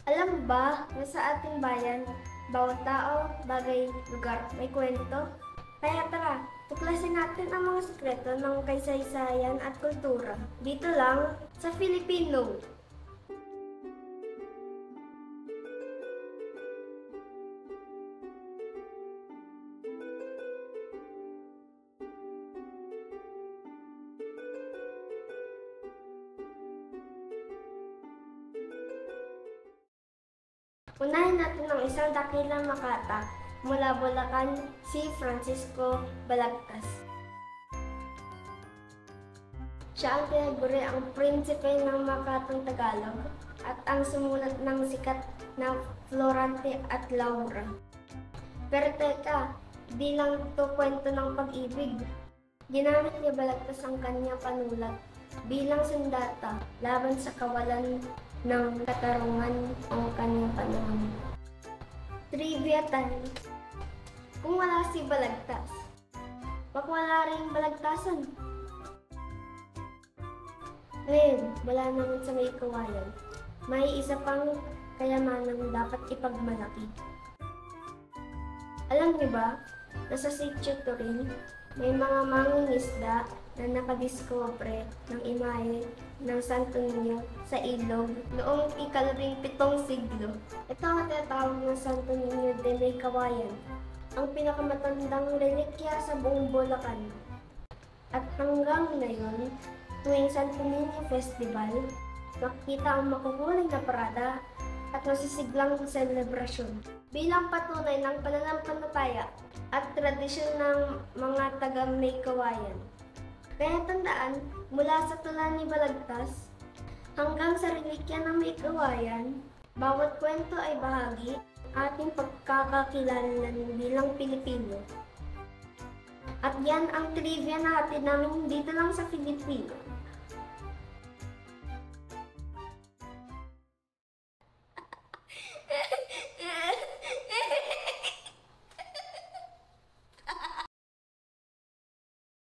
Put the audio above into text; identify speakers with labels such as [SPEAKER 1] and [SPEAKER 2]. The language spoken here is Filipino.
[SPEAKER 1] Alam mo ba na sa ating bayan, bawat tao, bagay, lugar, may kwento? Kaya tara, tuklasin natin ang mga sekreto ng kaysaysayan at kultura. Dito lang sa Filipino. Unahin natin ang isang dakilang makata mula Bulacan, si Francisco Balagtas. Siya ang tinaguri ang prinsipe ng Makatang Tagalog at ang sumulat ng sikat na Florante at Laura. Pero teka, di lang ito kwento ng pag-ibig. Ginamit niya Balagtas ang kanyang panulat bilang sandata laban sa kawalan ng katarungan ang kanyang panahon. Trivia time. Kung wala si Balagtas, baka wala rin Balagtasan. Ngayon, wala naman sa may kawayan. May isa pang kayamanang dapat ipagmalaki. Alam niyo ba, na sa Sitio Turin, may mga mangingisda na nakadiskobre ng imahe ng Santo Niño sa ilog noong ika-17 siglo. Ito ang tinatawag ng Santo Niño de May Kawayan, ang pinakamatandang relikya sa buong Bulacan. At hanggang ngayon, tuwing Santo Niño Festival, makikita ang makukulay na parada at masisiglang selebrasyon bilang patunay ng pananampalataya at tradisyon ng mga taga-May Kawayan. Kaya tandaan, mula sa tula ni Balagtas hanggang sa relikya ng May Kawayan, bawat kwento ay bahagi ating pagkakakilanlan bilang Pilipino. At yan ang trivia na hatid namin dito lang sa Filipino.